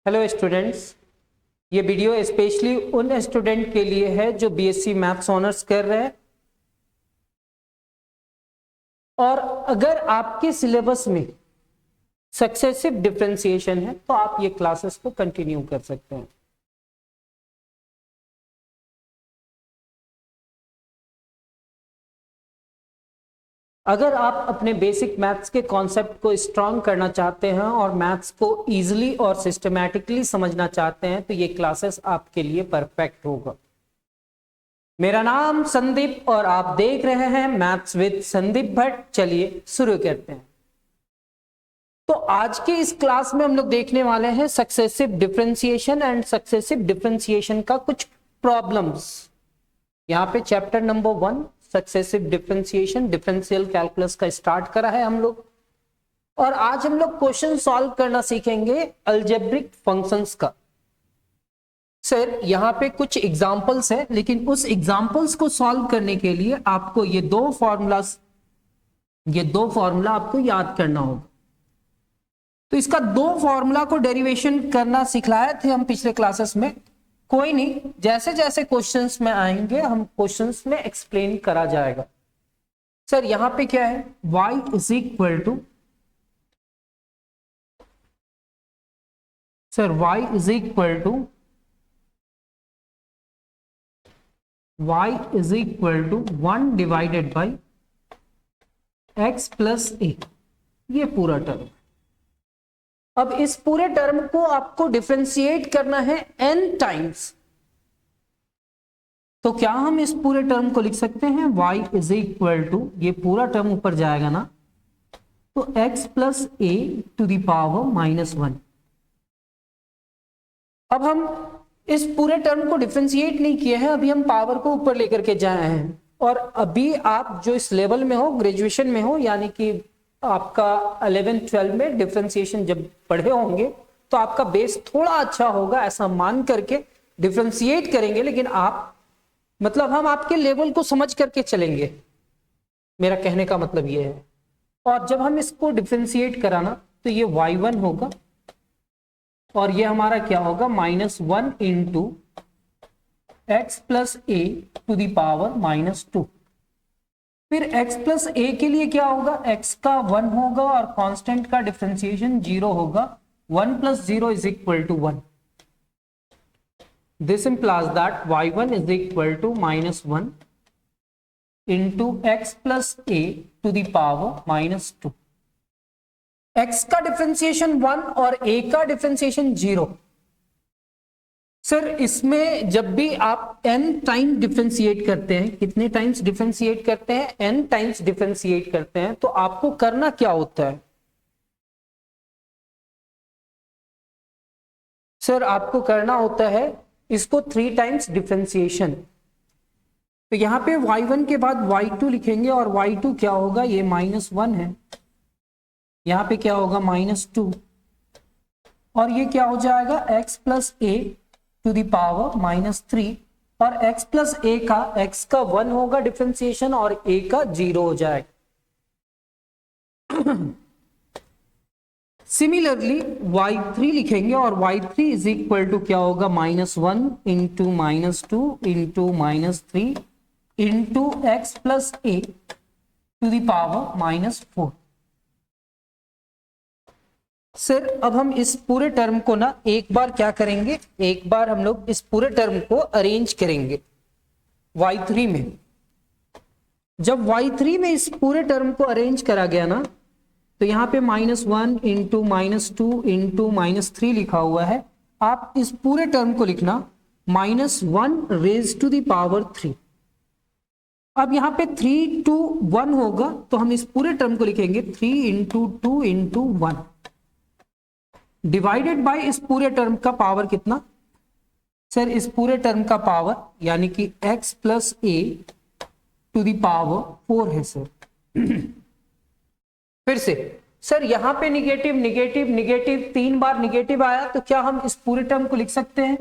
Hello students, ये video specially उन student के लिए है जो बीएससी मैथ्स ऑनर्स कर रहे हैं। और अगर आपके सिलेबस में सक्सेसिव डिफरेंशिएशन है तो आप ये क्लासेस को कंटिन्यू कर सकते हैं। अगर आप अपने बेसिक मैथ्स के कॉन्सेप्ट को स्ट्रॉन्ग करना चाहते हैं और मैथ्स को इजीली और सिस्टमैटिकली समझना चाहते हैं तो ये क्लासेस आपके लिए परफेक्ट होगा। मेरा नाम संदीप और आप देख रहे हैं मैथ्स विद संदीप भट्ट। चलिए शुरू करते हैं। तो आज के इस क्लास में हम लोग देखने वाले हैं successive differentiation and successive differentiation का कुछ प्रॉब्लम्स। यहाँ पे chapter number 1 successive differentiation differential calculus का स्टार्ट करा है हम लोग। और आज हम लोग क्वेश्चन सॉल्व करना सीखेंगे अलजेब्रिक फंक्शंस का। सर यहाँ पे कुछ एग्जांपल्स है, लेकिन उस एग्जांपल्स को सॉल्व करने के लिए आपको ये दो फॉर्मूला आपको याद करना होगा। तो इसका दो फॉर्मूला को डेरिवेशन करना सिखलाए थे हम पिछले क्लासेस में। कोई नहीं, जैसे जैसे क्वेश्चंस में आएंगे हम क्वेश्चंस में एक्सप्लेन करा जाएगा। सर यहां पे क्या है, y is equal to one divided by x plus a, ये पूरा टर्म। अब इस पूरे टर्म को आपको डिफरेंशिएट करना है n टाइम्स। तो क्या हम इस पूरे टर्म को लिख सकते हैं y इज इक्वल टू, ये पूरा टर्म ऊपर जाएगा ना, तो x plus a to the power -1। अब हम इस पूरे टर्म को डिफरेंशिएट नहीं किए हैं, अभी हम पावर को ऊपर लेकर के जाए हैं। और अभी आप जो इस लेवल में हो, ग्रेजुएशन में हो, यानी कि आपका 11-12 में डिफरेंशिएशन जब पढ़े होंगे तो आपका बेस थोड़ा अच्छा होगा, ऐसा मान करके डिफरेंशिएट करेंगे। लेकिन आप मतलब हम आपके लेवल को समझ करके चलेंगे, मेरा कहने का मतलब ये है। और जब हम इसको डिफरेंशिएट कराना तो ये y1 होगा और ये हमारा क्या होगा -1 into x plus a to the power -2। फिर x प्लस ए के लिए क्या होगा, x का 1 होगा और कांस्टेंट का डिफरेंशिएशन 0 होगा। 1 plus 0 is equal to 1। This implies that y1 is equal to -1 into x plus a to the power -2। x का डिफरेंशिएशन 1 और a का डिफरेंशिएशन 0। सर इसमें जब भी आप n टाइम डिफरेंशिएट करते हैं, कितने टाइम्स डिफरेंशिएट करते हैं, n टाइम्स डिफरेंशिएट करते हैं, तो आपको करना क्या होता है। सर आपको करना होता है इसको 3 टाइम्स डिफरेंशिएशन। तो यहां पे y1 के बाद y2 लिखेंगे और y2 क्या होगा, ये -1 है, यहां पे क्या होगा -2 और ये क्या हो जाएगा x plus a to the power -3। और x प्लस ए का x का 1 होगा डिफरेंशिएशन और a का 0 हो जाएगा। सिमिलरली y3 लिखेंगे और y3 इज इक्वल टू क्या होगा, -1 into -2 into -3 into x plus a to the power -4। Sir अब हम इस पूरे टर्म को ना एक बार क्या करेंगे, एक बार हम लोग इस पूरे टर्म को अरेंज करेंगे y3 में। जब y3 में इस पूरे टर्म को अरेंज करा गया ना, तो यहां पे -1 इंटू -2 इंटू -3 लिखा हुआ है। आप इस पूरे टर्म को लिखना -1 रेज टू द पावर 3। अब यहां पे 3 to 1 होगा, तो हम इस पूरे टर्म को लिखेंगे 3 इंटू 2 इंटू 1 डिवाइडेड बाय इस पूरे टर्म का पावर कितना। सर इस पूरे टर्म का पावर यानी कि x plus a to the power 4 है सर। फिर से सर यहां पे निगेटिव निगेटिव निगेटिव 3 बार निगेटिव आया, तो क्या हम इस पूरे टर्म को लिख सकते हैं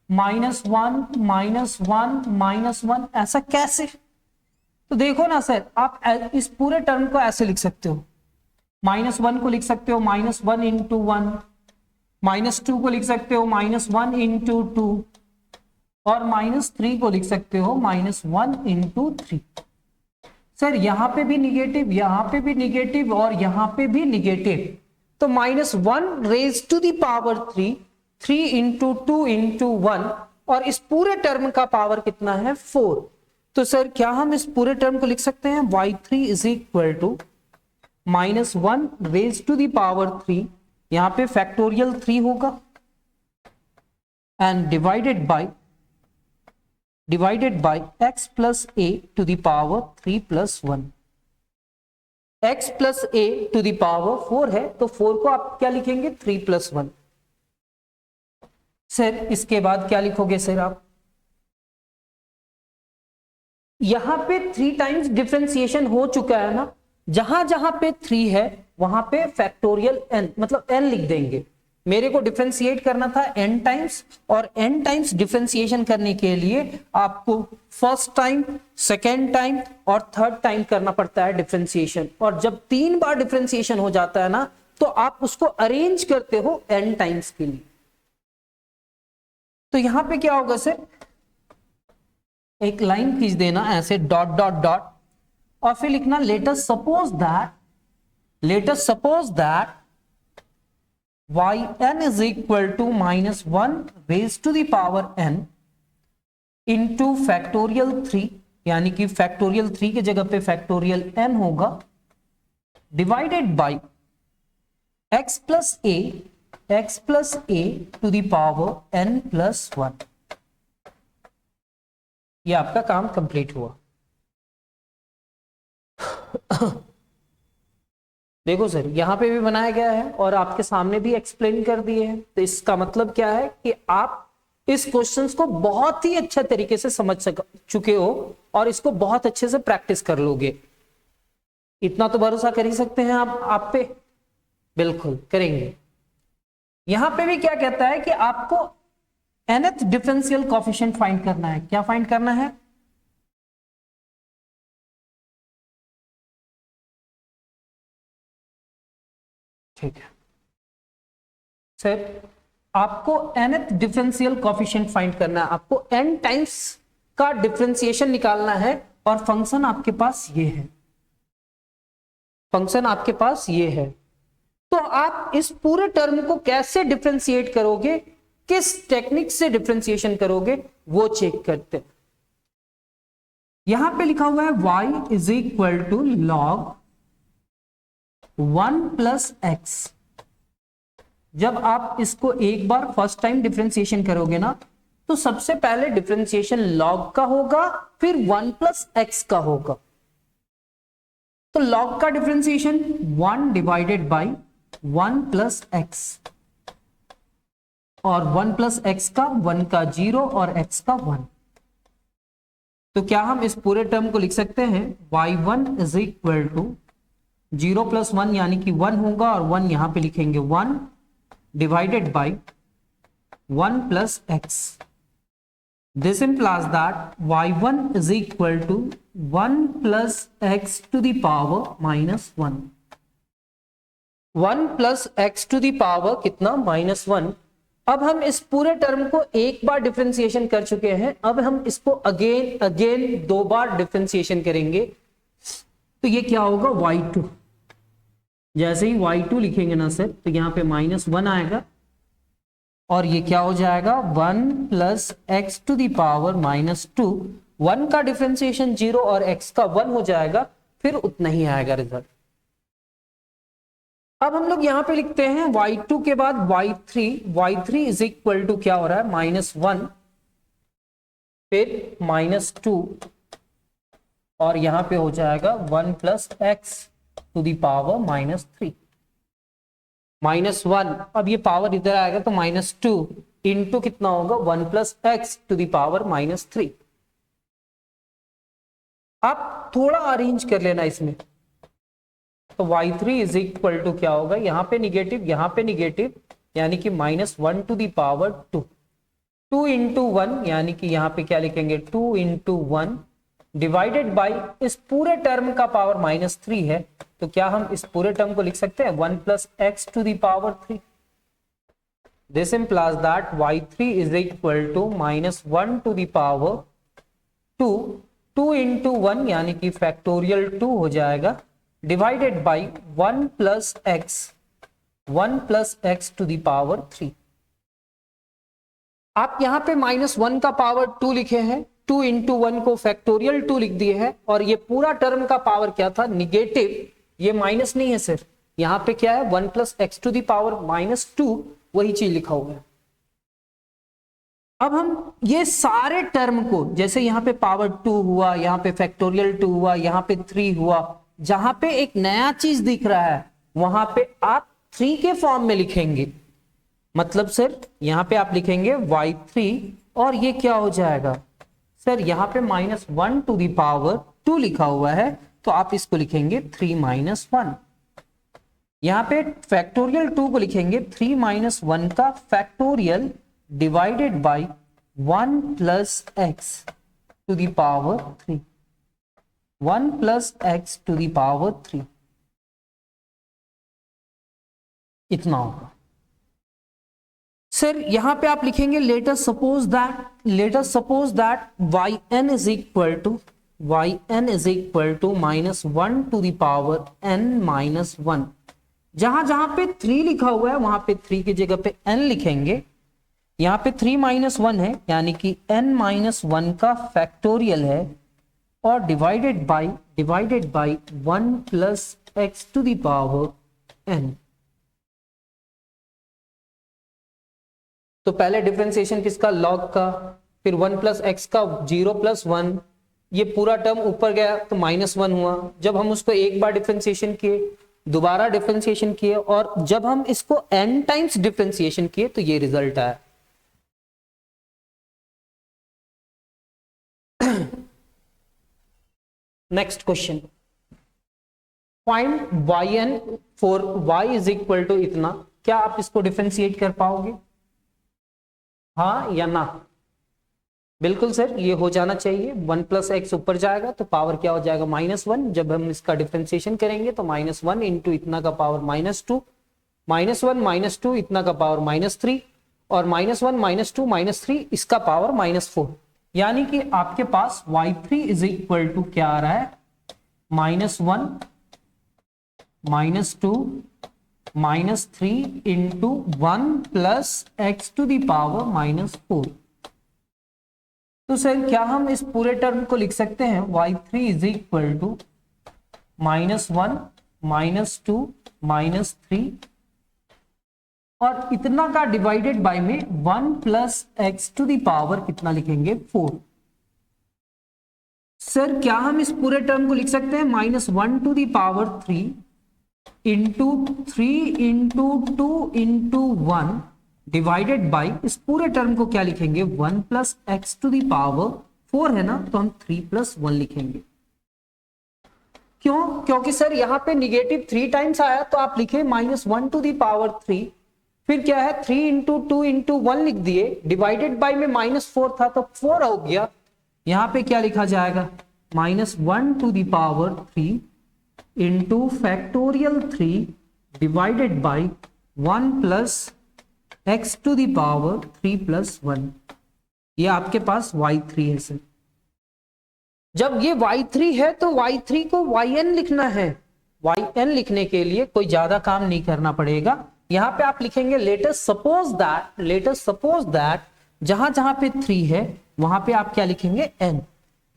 -1 -1 ऐसा कैसे। तो देखो ना सर, आप इस पूरे टर्म को ऐसे लिख सकते हो, -1 को लिख सकते हो -1 इंटू 1 -2 को लिख सकते हो -1 इंटू 2 और -3 को लिख सकते हो -1 इंटू 3। सर यहां पे भी निगेटिव, यहां पे भी निगेटिव और यहां पे भी निगेटिव, तो -1 raise to the power 3, 3 into 2 into 1 और इस पूरे टर्म का पावर कितना है 4। तो सर क्या हम इस पूरे टर्म को लिख सकते हैं y3 is equal to -1 raise to the power 3, यहां पे फैक्टोरियल 3 होगा and divided by x plus a to the power 3 plus 1। x plus a to the power 4 है, तो 4 को आप क्या लिखेंगे 3 प्लस 1। सर इसके बाद क्या लिखोगे सर आप, यहां पे 3 टाइम्स डिफरेंशिएशन हो चुका है ना, जहां जहां पे 3 है वहां पे फैक्टोरियल n मतलब n लिख देंगे। मेरे को डिफरेंशिएट करना था n टाइम्स, और n टाइम्स डिफरेंशिएशन करने के लिए आपको फर्स्ट टाइम, सेकेंड टाइम और थर्ड टाइम करना पड़ता है डिफरेंशिएशन। और जब 3 बार डिफरेंशिएशन हो जाता है ना, तो आप उसको अरेंज करते हो n टाइम्स के लिए। तो यहां पे क्या होगा सर, एक लाइन खींच देना ऐसे डॉट डॉट डॉट और फिर लिखना late us suppose that yn is equal to -1 raised to the power n into factorial 3, यानी कि फैक्टोरियल 3 की जगह पे फैक्टोरियल n होगा, divided by x plus a to the power n plus 1। ये आपका काम कंप्लीट हुआ। देखो सर यहां पे भी बनाया गया है और आपके सामने भी एक्सप्लेन कर दिए हैं, तो इसका मतलब क्या है कि आप इस क्वेश्चंस को बहुत ही अच्छे तरीके से समझ चुके हो और इसको बहुत अच्छे से प्रैक्टिस कर लोगे। इतना तो भरोसा कर ही सकते हैं आप पे, बिल्कुल करेंगे। यहां पे भी क्या कहता है कि आपको nth डिफरेंशियल कोएफिशिएंट फाइंड करना है। क्या फाइंड करना है, ठीक है सर, आपको nth डिफरेंशियल कोएफिशिएंट फाइंड करना है, आपको n टाइम्स का डिफरेंशिएशन निकालना है और फंक्शन आपके पास ये है, फंक्शन आपके पास ये है। तो आप इस पूरे टर्म को कैसे डिफरेंशिएट करोगे, किस टेक्निक से डिफरेंशिएशन करोगे, वो चेक करते हैं। यहां पे लिखा हुआ है y is equal to log 1 plus x. जब आप इसको एक बार फर्स्ट टाइम डिफरेंशिएशन करोगे ना, तो सबसे पहले डिफरेंशिएशन लॉग का होगा, फिर 1 प्लस एक्स का होगा। तो लॉग का differentiation 1 divided by 1 plus x, और 1 प्लस एक्स का 1 का 0 और x का 1। तो क्या हम इस पूरे टर्म को लिख सकते हैं y1 is equal to 0 plus 1 यानी कि 1 होगा, और 1 यहां पे लिखेंगे 1 divided by 1 plus x. This implies that y1 is equal to 1 plus x to the power -1। 1 plus x to the power कितना -1। अब हम इस पूरे टर्म को एक बार डिफरेंशिएशन कर चुके हैं, अब हम इसको अगेन 2 बार डिफरेंशिएशन करेंगे। तो ये क्या होगा y2, जैसे ही y2 लिखेंगे ना सर, तो यहां पे -1 आएगा और ये क्या हो जाएगा 1 plus x to the power -2। 1 का डिफरेंशिएशन 0 और x का 1 हो जाएगा, फिर उतना ही आएगा रिजल्ट। अब हम लोग यहां पे लिखते हैं y2 के बाद y3 इज इक्वल टू क्या हो रहा है -1 फिर -2 और यहां पे हो जाएगा 1 plus x to the power -3 -1। अब ये पावर इधर आएगा तो -2 इंटू कितना होगा 1 plus x to the power -3। आप थोड़ा अरेंज कर लेना इसमें, तो y3 इज इक्वल टू क्या होगा, यहां पे निगेटिव यानी कि -1 टू द पावर 2, 2 इंटू 1 यानी कि यहां पे क्या लिखेंगे 2 इंटू 1 डिवाइडेड बाई इस पूरे टर्म का पावर -3 है, तो क्या हम इस पूरे टर्म को लिख सकते हैं 1 plus x to the power 3। This implies that y3 is equal to -1 to the power 2, 2 into 1 यानी कि फैक्टोरियल 2 हो जाएगा, divided by 1 plus x to the power 3। आप यहां पे -1 का पावर 2 लिखे हैं, 2 इंटू 1 को फैक्टोरियल 2 लिख दिए है, और ये पूरा टर्म का पावर क्या था, निगेटिव, ये माइनस नहीं है सर, यहां पे क्या है 1 plus x to the power -2, वही चीज लिखा हुआ है। अब हम ये सारे टर्म को, जैसे यहां पे पावर 2 हुआ, यहां पे फैक्टोरियल 2 हुआ, यहां पे 3 हुआ, जहां पे एक नया चीज दिख रहा है वहां पे आप 3 के फॉर्म में लिखेंगे। मतलब सर यहां पे आप लिखेंगे y3, और ये क्या हो जाएगा सर, यहां पे -1 टू द पावर 2 लिखा हुआ है, तो आप इसको लिखेंगे 3 - 1। यहां पे फैक्टोरियल 2 को लिखेंगे 3 - 1 का factorial divided by 1 plus x to the power 3, 1 plus x to the power 3, इतना होगा। सर यहां पे आप लिखेंगे let us suppose that yn is equal to -1 to the power n - 1। जहां पे 3 लिखा हुआ है वहां पे 3 की जगह पे n लिखेंगे। यहां पे 3 - 1 है, यानी कि n - 1 का फैक्टोरियल है, और divided by 1 plus x to the power n। तो पहले डिफरेंशिएशन किसका, लॉग का, फिर 1 प्लस एक्स का 0 + 1, ये पूरा टर्म ऊपर गया तो -1 हुआ। जब हम उसको एक बार डिफरेंशिएशन किए, दोबारा डिफरेंशिएशन किए, और जब हम इसको n टाइम्स डिफरेंशिएशन किए तो ये रिजल्ट आया। Next question, find yn for y is equal to इतना। क्या आप इसको डिफरेंशिएट कर पाओगे, हाँ या ना? बिल्कुल सर, ये हो जाना चाहिए। 1 प्लस एक्स ऊपर जाएगा तो पावर क्या हो जाएगा, -1। जब हम इसका डिफरेंशिएशन करेंगे तो -1 इंटू इतना का पावर -2, -1 -2 इतना का पावर -3, और -1 -2 -3 इसका पावर -4। यानी कि आपके पास y3 इज इक्वल टू क्या आ रहा है, -1 -2 -3 into 1 plus x to the power -4। तो सर क्या हम इस पूरे टर्म को लिख सकते हैं, y3 इज इक्वल टू -1 -2 -3, और इतना का डिवाइडेड बाय में 1 plus x to the power कितना लिखेंगे, 4। सर क्या हम इस पूरे टर्म को लिख सकते हैं -1 to the power 3 into 3 into 2 into 1 divided by, इस पूरे टर्म को क्या लिखेंगे, 1 plus x to the power 4 है ना, तो हम 3 + 1 लिखेंगे। क्यों? क्योंकि सर यहाँ पे निगेटिव 3 टाइम्स आया, तो आप लिखे -1 टू द पावर 3, फिर क्या है 3 इंटू 2 इंटू 1 लिख दिए, डिवाइडेड बाई में -4 था तो 4 हो गया। यहाँ पे क्या लिखा जाएगा, -1 to the power 3 into factorial 3 divided by 1 plus x to the power 3 + 1। ये आपके पास y3 है सर। जब ये y3 है तो y3 को yn लिखना है। yn लिखने के लिए कोई ज्यादा काम नहीं करना पड़ेगा। यहां पे आप लिखेंगे लेट अस सपोज दैट जहां जहां पे 3 है वहां पे आप क्या लिखेंगे, n।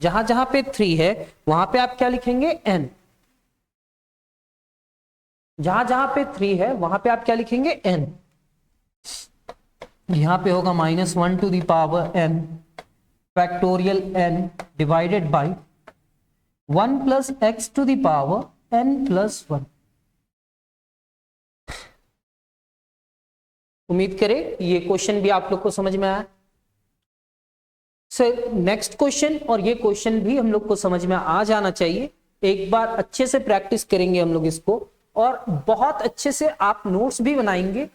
जहां जहां पे 3 है वहां पे आप क्या लिखेंगे, n। जहां जहां पे 3 है वहां पे आप क्या लिखेंगे, n। यहां पे होगा -1 to the power n factorial n divided by 1 plus x to the power n + 1। उम्मीद करें ये क्वेश्चन भी आप लोग को समझ में आया। सर नेक्स्ट क्वेश्चन, और ये क्वेश्चन भी हम लोग को समझ में आ जाना चाहिए। एक बार अच्छे से प्रैक्टिस करेंगे हम लोग इसको, और बहुत अच्छे से आप नोट्स भी बनाएंगे,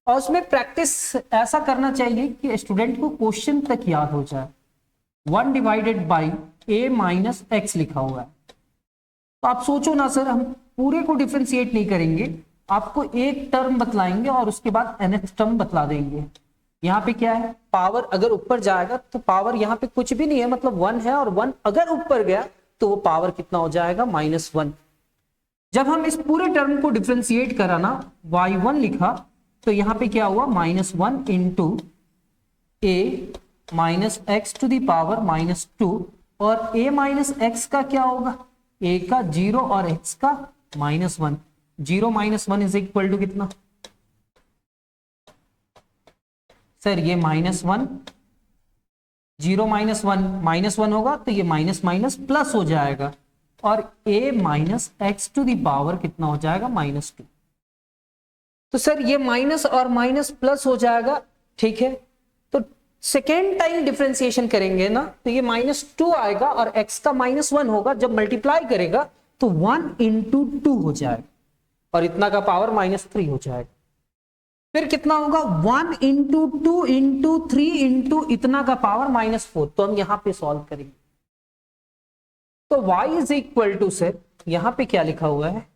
और उसमें प्रैक्टिस ऐसा करना चाहिए कि स्टूडेंट को क्वेश्चन तक याद हो जाए। 1 डिवाइडेड बाई a - x लिखा हुआ है, तो आप सोचो ना सर, हम पूरे को डिफरेंशिएट नहीं करेंगे, आपको एक टर्म बतलाएंगे और उसके बाद nth टर्म बतला देंगे। यहाँ पे क्या है, पावर अगर ऊपर जाएगा तो पावर यहाँ पे कुछ भी नहीं है, मतलब 1 है, और 1 अगर ऊपर गया तो वो पावर कितना हो जाएगा, -1। जब हम इस पूरे टर्म को डिफ्रेंशिएट करा ना, y1 लिखा, तो यहाँ पे क्या हुआ, -1 into a minus x to the power -2, और a माइनस एक्स का क्या होगा, a का 0 और x का -1। 0 - 1 इज इक्वल टू कितना सर, ये -1, 0 - 1 -1 होगा तो ये माइनस माइनस प्लस हो जाएगा, और a minus x to the power कितना हो जाएगा, -2। तो सर ये माइनस और माइनस प्लस हो जाएगा, ठीक है। तो सेकेंड टाइम डिफरेंशिएशन करेंगे ना, तो ये -2 आएगा और x का -1 होगा, जब मल्टीप्लाई करेगा तो 1 × 2 हो जाएगा, और इतना का पावर -3 हो जाएगा। फिर कितना होगा, 1 × 2 × 3 × इतना का पावर -4। तो हम यहां पे सॉल्व करेंगे, तो y is equal to, sir यहां पे क्या लिखा हुआ है,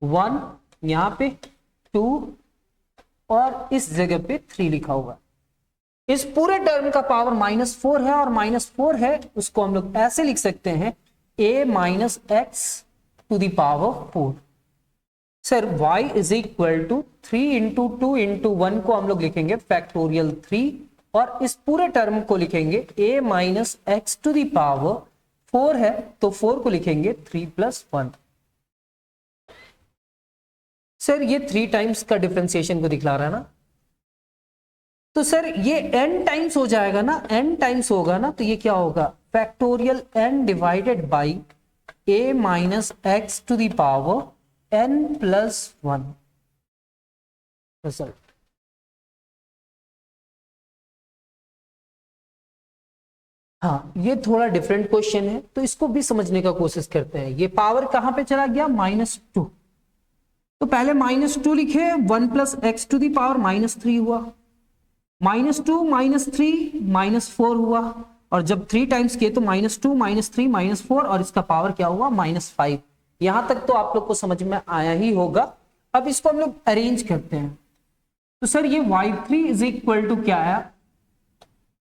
1, यहां पे 2, और इस जगह पे 3 लिखा हुआ है। इस पूरे टर्म का पावर -4 है, और -4 है उसको हम लोग ऐसे लिख सकते हैं, a minus x to the power 4। Sir y is equal to 3 × 2 × 1 को हम लोग लिखेंगे फैक्टोरियल 3, और इस पूरे टर्म को लिखेंगे a minus x to the power 4 है, तो 4 को लिखेंगे 3 + 1। सर ये 3 टाइम्स का डिफरेंशिएशन को दिखला रहा है ना, तो सर ये n टाइम्स हो जाएगा ना, n टाइम्स होगा ना, तो ये क्या होगा, factorial n divided by a minus x to the power n + 1 result. हाँ ये थोड़ा डिफरेंट क्वेश्चन है, तो इसको भी समझने का कोशिश करते हैं। ये पावर कहां पे चला गया, -2, तो पहले -2 लिखे, 1 + x टू दी पावर -3 हुआ, -2 -3 -4 हुआ, और जब 3 टाइम्स किए तो -2 -3 -4, और इसका पावर क्या हुआ, -5। यहां तक तो आप लोग को समझ में आया ही होगा। अब इसको हम लोग अरेंज करते हैं, तो सर ये y3 इज इक्वल टू क्या है,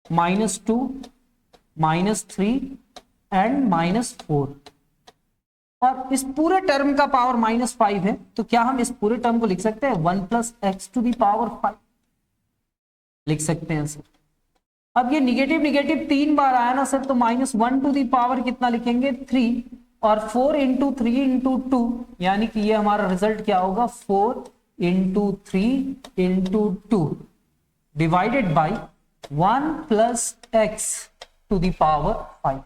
-2 -3 एंड -4, और इस पूरे टर्म का पावर -5 है, तो क्या हम इस पूरे टर्म को लिख सकते हैं 1 + x टू दी पावर 5 लिख सकते हैं सर। अब ये निगेटिव निगेटिव 3 बार आया ना सर, तो -1 टू दी पावर कितना लिखेंगे, 3, और 4 × 3 × 2, यानी कि ये हमारा रिजल्ट क्या होगा, 4 × 3 × 2 divided by 1 + x to the power 5।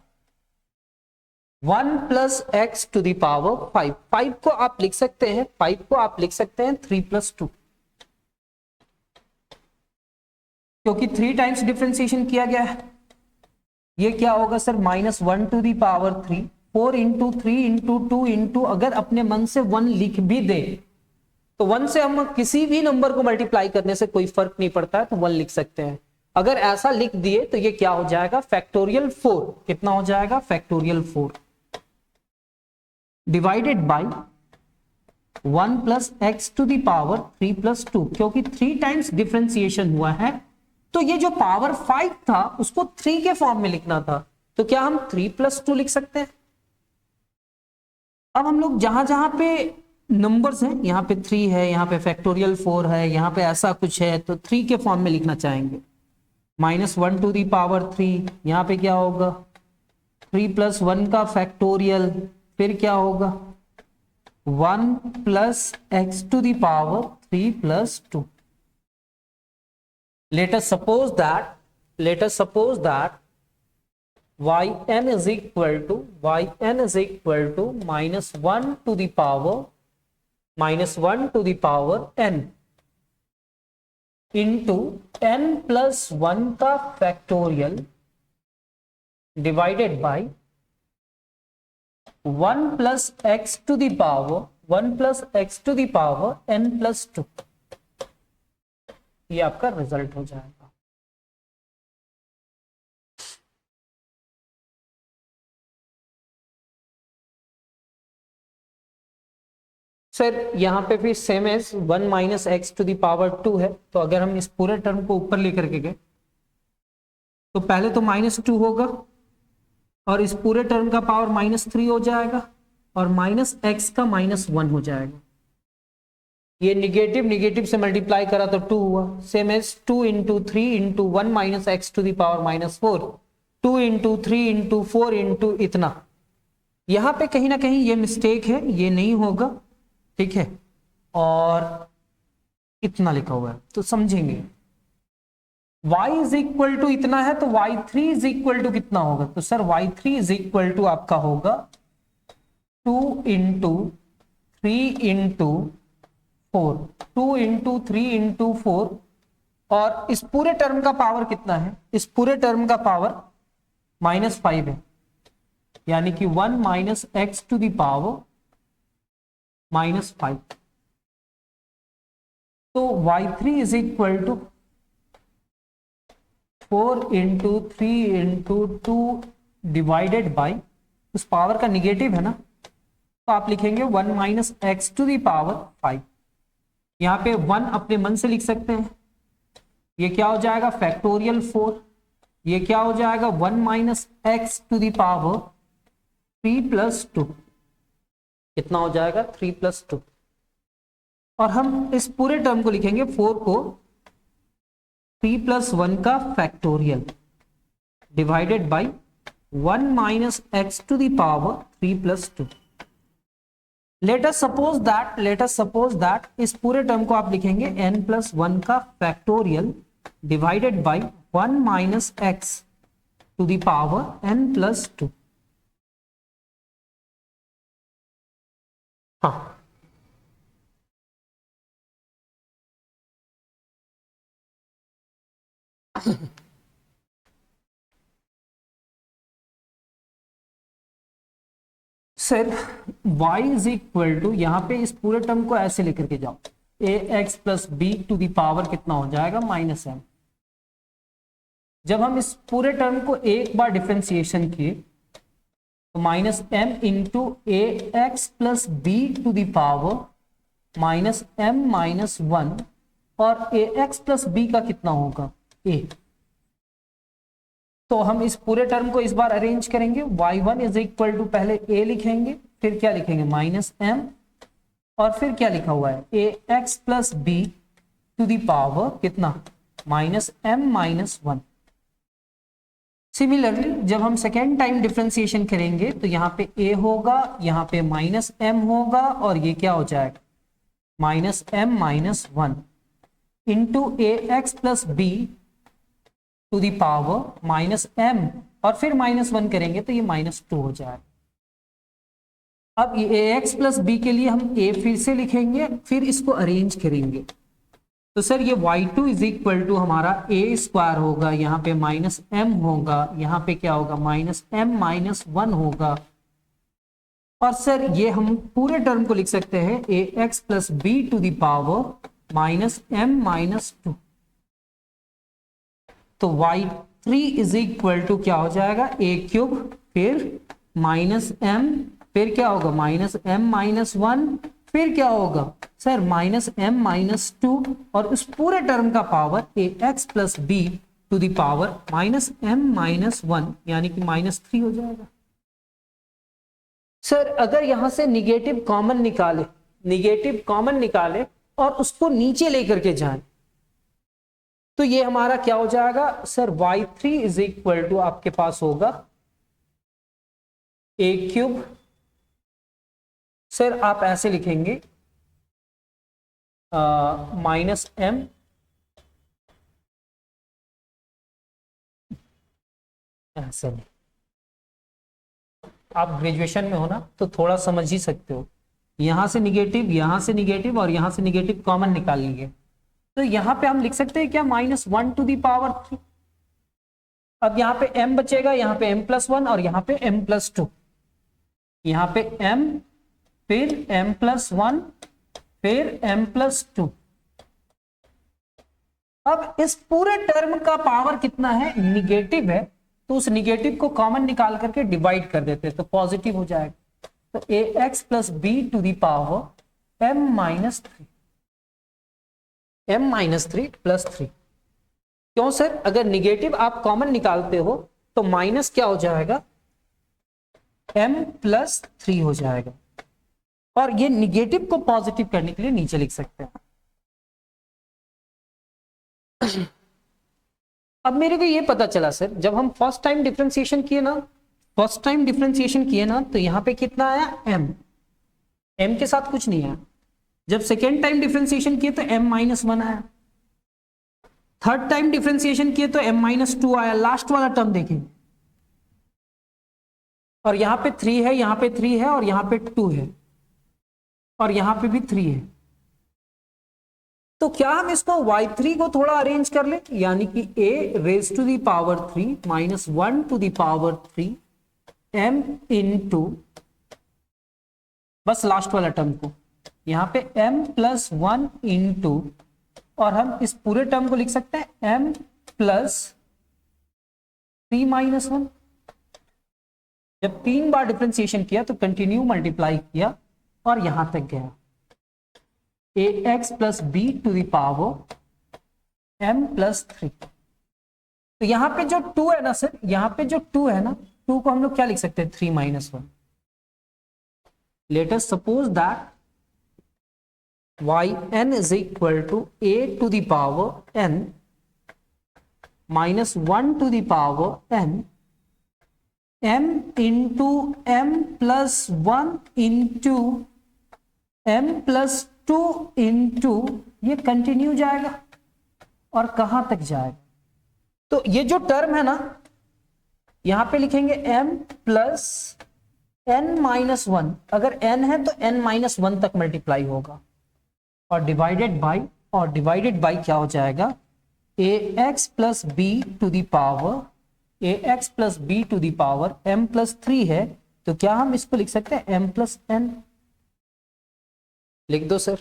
1 + x to the power 5, 5 को आप लिख सकते हैं, 5 को आप लिख सकते हैं 3 + 2, क्योंकि 3 टाइम्स डिफरेंशिएशन किया गया है। ये क्या होगा सर, -1 टू दी पावर 3, 4 × 3 × 2 × अगर अपने मन से 1 लिख भी दे, तो 1 से हम किसी भी नंबर को मल्टीप्लाई करने से कोई फर्क नहीं पड़ता है, तो 1 लिख सकते हैं। अगर ऐसा लिख दिए तो ये क्या हो जाएगा, फैक्टोरियल 4, कितना हो जाएगा, factorial 4 divided by 1 + x to the power 3 + 2, क्योंकि 3 टाइम्स डिफरेंशिएशन हुआ है, तो ये जो पावर 5 था उसको 3 के फॉर्म में लिखना था, तो क्या हम 3 + 2 लिख सकते हैं। अब हम लोग जहां जहां पे नंबर्स हैं, यहाँ पे 3 है, यहाँ पे फैक्टोरियल 4 है, यहाँ पे ऐसा कुछ है, तो 3 के फॉर्म में लिखना चाहेंगे। -1 टू दी पावर 3, यहाँ पे क्या होगा, 3 + 1 का फैक्टोरियल, फिर क्या होगा, 1 + x to the power 3 + 2। let us suppose that yn is equal to -1 to the power n into n + 1 का factorial divided by 1 + x to the power n + 2। ये आपका रिजल्ट हो जाएगा। सर यहाँ पे फिर same as 1 minus x to the power 2 है, तो अगर हम इस पूरे टर्म को ऊपर लेकर के गए तो पहले तो -2 होगा और इस पूरे टर्म का पावर -3 हो जाएगा और माइनस एक्स का -1 हो जाएगा। ये निगेटिव निगेटिव से मल्टीप्लाई करा तो 2 हुआ, same as 2 into 3 into 1 minus x to the power -4, 2 into 3 into 4 into इतना। यहां पे कहीं ना कहीं ये मिस्टेक है, ये नहीं होगा, ठीक है, और इतना लिखा हुआ है तो समझेंगे। y इज इक्वल टू इतना है तो y3 इज इक्वल टू कितना होगा, तो sir y3 is equal to आपका होगा 2 इंटू 3 इंटू 4, 2 इंटू 3 इंटू 4, और इस पूरे टर्म का पावर कितना है, इस पूरे टर्म का पावर -5 है, यानी कि 1 minus x to the power -5। तो y3 is equal to 4 into 3 into 2 divided by, उस पावर का निगेटिव है ना, तो आप लिखेंगे 1 minus x to the power 5। यहां पे 1 अपने मन से लिख सकते हैं, ये क्या हो जाएगा फैक्टोरियल 4, ये क्या हो जाएगा 1 minus x to the power 3 plus 2, कितना हो जाएगा 3 प्लस 2, और हम इस पूरे टर्म को लिखेंगे 4 को 3 प्लस 1 का factorial divided by 1 minus x to the power 3 plus 2। Let us suppose that इस पूरे टर्म को आप लिखेंगे n प्लस 1 का factorial divided by 1 minus x to the power n plus 2। हाँ, sir y is equal to, यहां पे इस पूरे टर्म को ऐसे लेकर के जाओ, ax plus b to the power कितना हो जाएगा -m। जब हम इस पूरे टर्म को एक बार डिफरेंशिएशन किए तो -m into ax plus b to the power -m-1, और ax प्लस बी का कितना होगा a। तो हम इस पूरे टर्म को इस बार अरेंज करेंगे, y1 इज इक्वल टू पहले a लिखेंगे, फिर क्या लिखेंगे -m, और फिर क्या लिखा हुआ है ax plus b to the power कितना -m-1। सिमिलरली जब हम सेकेंड टाइम डिफरेंशिएशन करेंगे तो यहाँ पे a होगा, यहाँ पे -m होगा, और ये क्या हो जाएगा -m-1 into ax plus b to the power -m, और फिर -1 करेंगे तो ये -2 हो जाएगा। अब ये ax प्लस बी के लिए हम a फिर से लिखेंगे, फिर इसको अरेंज करेंगे, तो सर ये y2 इज इक्वल टू हमारा a² होगा, यहाँ पे -m होगा, यहाँ पे क्या होगा -m-1 होगा, और सर ये हम पूरे टर्म को लिख सकते हैं ax plus b to the power -m-2। तो y3 इज इक्वल टू क्या हो जाएगा a³ फिर -m, फिर क्या होगा -m-1, फिर क्या होगा सर -m-2, और उस पूरे टर्म का power ax plus b to the power -m-1, यानी कि -3 हो जाएगा। सर अगर यहां से निगेटिव कॉमन निकाले और उसको नीचे लेकर के जाएं तो ये हमारा क्या हो जाएगा sir y3 is equal to आपके पास होगा a³, सर आप ऐसे लिखेंगे -m ऐसे, आप ग्रेजुएशन में हो ना तो थोड़ा समझ ही सकते हो, यहां से निगेटिव और यहां से निगेटिव कॉमन निकाल लीजिए, तो यहां पे हम लिख सकते हैं क्या -1 टू दी पावर 3। अब यहां पे m बचेगा, यहां पे m+1 और यहां पे m+2, यहां पे m फिर m+1 फिर m+2। अब इस पूरे टर्म का पावर कितना है निगेटिव है, तो उस निगेटिव को कॉमन निकाल करके डिवाइड कर देते हैं तो पॉजिटिव हो जाएगा। तो ax plus b to the power m minus 3, m minus 3 plus 3। क्यों सर? अगर निगेटिव आप कॉमन निकालते हो तो माइनस क्या हो जाएगा, m प्लस 3 हो जाएगा, और ये निगेटिव को पॉजिटिव करने के लिए नीचे लिख सकते हैं। अब मेरे को ये पता चला सर, जब हम फर्स्ट टाइम डिफरेंशिएशन किए ना, तो यहां पे कितना आया, m के साथ कुछ नहीं आया। जब सेकेंड टाइम डिफरेंशिएशन किए तो m माइनस 1 आया, थर्ड टाइम डिफरेंशिएशन किए तो m माइनस 2 आया। लास्ट वाला टर्म देखें, और यहां पे 3 है, यहां पे 3 है, और यहां पे 2 है, और यहां पे भी 3 है। तो क्या हम इसको y3 को थोड़ा अरेंज कर ले, यानी कि a raise to the power 3 minus 1 to the power 3 m into, बस लास्ट वाला टर्म को यहां पे m प्लस 1 इंटू, और हम इस पूरे टर्म को लिख सकते हैं m प्लस 3 माइनस 1। जब 3 बार डिफरेंशिएशन किया तो कंटिन्यू मल्टीप्लाई किया और यहां तक गया, ax plus b to the power m plus 3। तो यहां पे जो 2 है ना सर, यहां पे जो 2 है ना, 2 को हम लोग क्या लिख सकते हैं, 3 minus 1। Late us suppose that yn is equal to a to the power n minus 1 to the power n m into m plus 1 into m plus 2 into, ये कंटिन्यू जाएगा और कहां तक जाएगा, तो ये जो टर्म है ना, यहां पे लिखेंगे m प्लस n माइनस 1। अगर n है तो n माइनस 1 तक मल्टीप्लाई होगा, और डिवाइडेड बाई क्या हो जाएगा, ax plus b to the power m plus 3 है, तो क्या हम इसको लिख सकते हैं m प्लस n। लिख दो सर,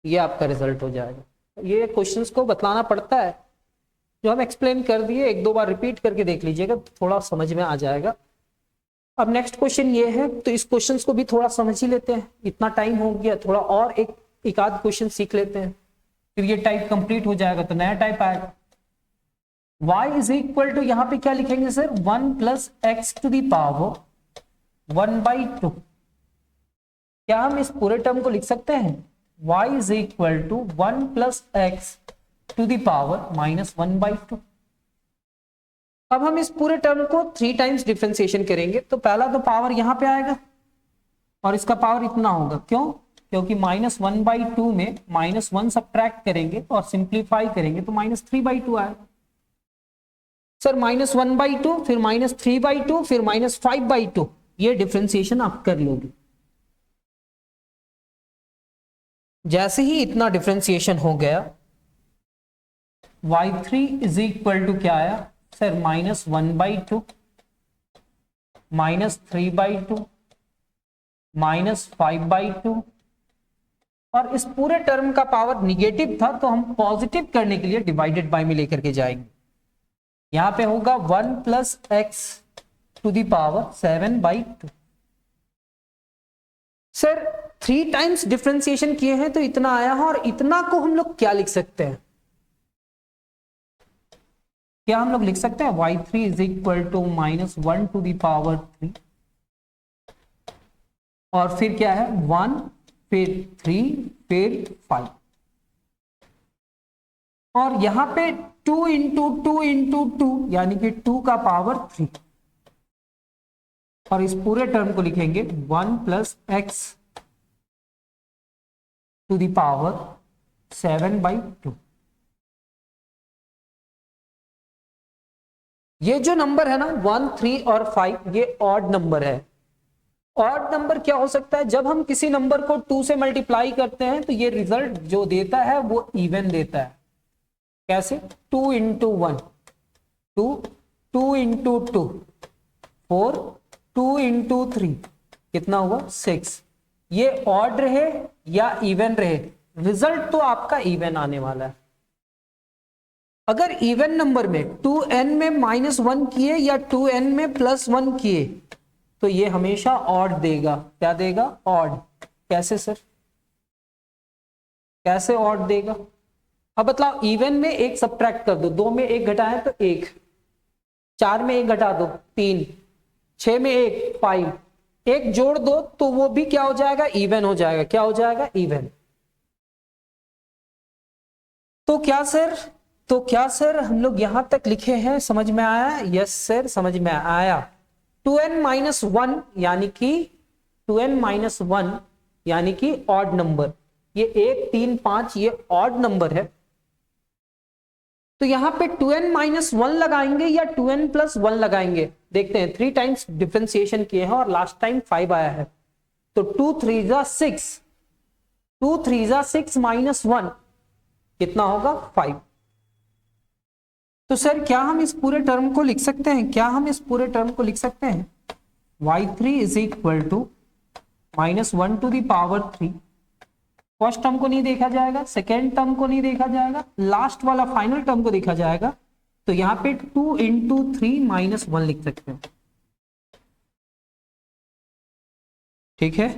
ये आपका रिजल्ट हो जाएगा। ये क्वेश्चंस को बतलाना पड़ता है, जो हम एक्सप्लेन कर दिए, एक दो बार रिपीट करके देख लीजिएगा, थोड़ा समझ में आ जाएगा। अब नेक्स्ट क्वेश्चन ये है, तो इस क्वेश्चन को भी थोड़ा समझ ही लेते हैं, इतना टाइम हो गया, थोड़ा और एक आध क्वेश्चन सीख लेते हैं, फिर ये टाइप कंप्लीट हो जाएगा तो नया टाइप आएगा। y इज इक्वल टू, यहां पे क्या लिखेंगे sir, 1 plus x to the power 1/2। क्या हम इस पूरे टर्म को लिख सकते हैं, y is equal to 1 plus x to the power minus 1/2। अब हम इस पूरे टर्म को 3 टाइम्स डिफरेंशिएशन करेंगे, तो पहला तो पावर यहां पे आएगा और इसका पावर इतना होगा। क्यों? क्योंकि माइनस 1/2 में माइनस 1 सब्ट्रैक्ट करेंगे और सिंप्लीफाई करेंगे तो माइनस 3/2 आएगा। सर माइनस 1/2, फिर माइनस 3/2, फिर माइनस 5/2, ये डिफरेंशिएशन आप कर लोगे। जैसे ही इतना डिफरेंशिएशन हो गया, y3 इज इक्वल टू क्या आया सर, माइनस 1/2 माइनस 3/2 माइनस 5/2, और इस पूरे टर्म का पावर निगेटिव था तो हम पॉजिटिव करने के लिए डिवाइडेड बाय में लेकर के जाएंगे। यहां पे होगा 1 plus x to the power 7/2। Sir 3 times differentiation किए हैं तो इतना आया है, और इतना को हम लोग क्या लिख सकते हैं, क्या हम लोग लिख सकते हैं y3 is equal to minus 1 to the power 3, और फिर क्या है 1, फिर 3, फिर 5, और यहां पे 2 इंटू 2 इंटू 2 यानी कि 2 का पावर 3, और इस पूरे टर्म को लिखेंगे 1 plus x to the power 7/2। ये जो नंबर है ना 1, 3 और 5, ये ऑड नंबर है। ऑड नंबर क्या हो सकता है, जब हम किसी नंबर को 2 से मल्टीप्लाई करते हैं तो ये रिजल्ट जो देता है वो इवन देता है। कैसे, 2 इंटू 1 2, 2 इंटू 2 4, 2 इंटू 3 कितना हुआ 6। ये ऑड रहे या इवन रहे, रिजल्ट तो आपका इवन आने वाला है। अगर इवन नंबर में 2n में -1 किए या 2n में +1 किए तो ये हमेशा ऑड देगा। क्या देगा, ऑड। कैसे सर, कैसे ऑड देगा? अब बताओ, इवन में एक सब्ट्रैक्ट कर दो, 2 में 1 घटाए तो 1, 4 में 1 घटा दो 3, 6 में 1 5, एक जोड़ दो तो वो भी क्या हो जाएगा? इवन हो जाएगा। क्या हो जाएगा? इवन। तो क्या सर हम लोग यहां तक लिखे हैं, समझ में आया? यस सर, समझ में आया। 2n-1 यानी कि 2n-1 यानी कि ऑड नंबर, ये 1 3 5 ये ऑड नंबर है। तो यहां पे 2n-1 लगाएंगे या 2n+1 लगाएंगे? देखते हैं। 3 टाइम्स डिफरेंशिएशन किए हैं और लास्ट टाइम 5 आया है, तो 2 3 जा 6, 2 3 जा 6 -1 कितना होगा? 5। तो सर क्या हम इस पूरे टर्म को लिख सकते हैं? y3 is equal to -1 to the power 3। First term को नहीं देखा जाएगा, सेकेंड टर्म को नहीं देखा जाएगा, लास्ट वाला फाइनल टर्म को देखा जाएगा। तो यहां पे 2 × 3 -1 लिख सकते हैं। ठीक है।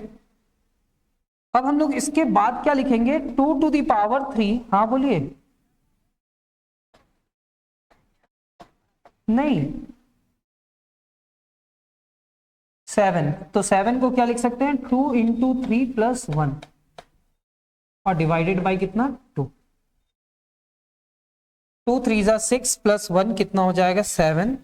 अब हम लोग इसके बाद क्या लिखेंगे? 2 टू द पावर 3। हाँ बोलिए। नहीं, 7। तो 7 को क्या लिख सकते हैं? 2 × 3 + 1 और डिवाइडेड बाय कितना? 2। 2 3 जा 6 + 1 कितना हो जाएगा? 7।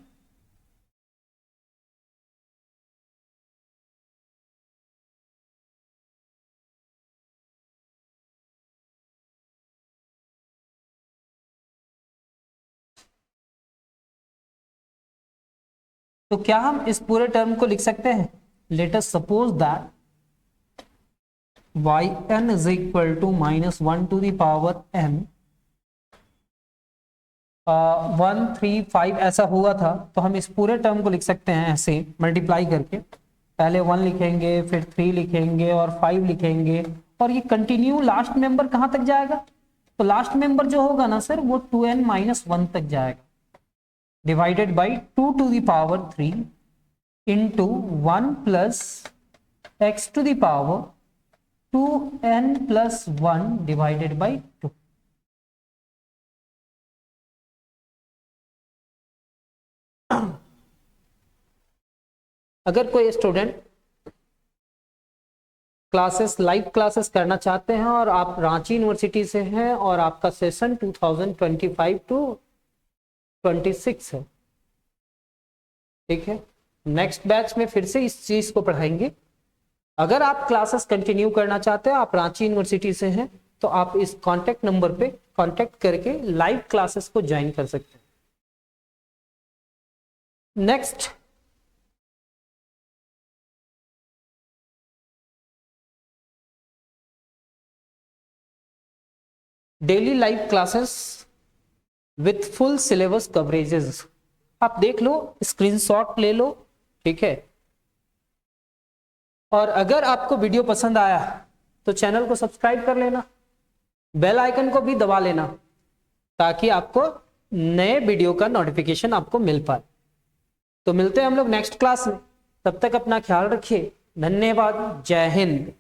तो क्या हम इस पूरे टर्म को लिख सकते हैं? Late us suppose that yn is equal to -1 to the power n 1 3 5 ऐसा हुआ था। तो हम इस पूरे टर्म को लिख सकते हैं ऐसे मल्टीप्लाई करके। पहले 1 लिखेंगे, फिर 3 लिखेंगे और 5 लिखेंगे, और ये कंटिन्यू लास्ट मेंबर कहां तक जाएगा? तो लास्ट मेंबर जो होगा ना सर, वो 2n-1 तक जाएगा, divided by 2 to the power 3 into 1 plus x to the power 2n+1 divided by 2। अगर कोई स्टूडेंट लाइव क्लासेस करना चाहते हैं और आप रांची यूनिवर्सिटी से हैं और आपका सेशन 2025 टू 26 है, ठीक है, नेक्स्ट बैच में फिर से इस चीज को पढ़ाएंगे। अगर आप क्लासेस कंटिन्यू करना चाहते हैं, आप रांची यूनिवर्सिटी से हैं, तो आप इस कांटेक्ट नंबर पे कांटेक्ट करके लाइव क्लासेस को ज्वाइन कर सकते हैं। Next, daily live classes with full syllabus coverages. आप देख लो, स्क्रीनशॉट ले लो, ठीक है। और अगर आपको वीडियो पसंद आया तो चैनल को सब्सक्राइब कर लेना, बेल आइकन को भी दबा लेना, ताकि आपको नए वीडियो का नोटिफिकेशन आपको मिल पाए। तो मिलते हैं हम लोग नेक्स्ट क्लास में, तब तक अपना ख्याल रखिए। धन्यवाद। जय हिंद।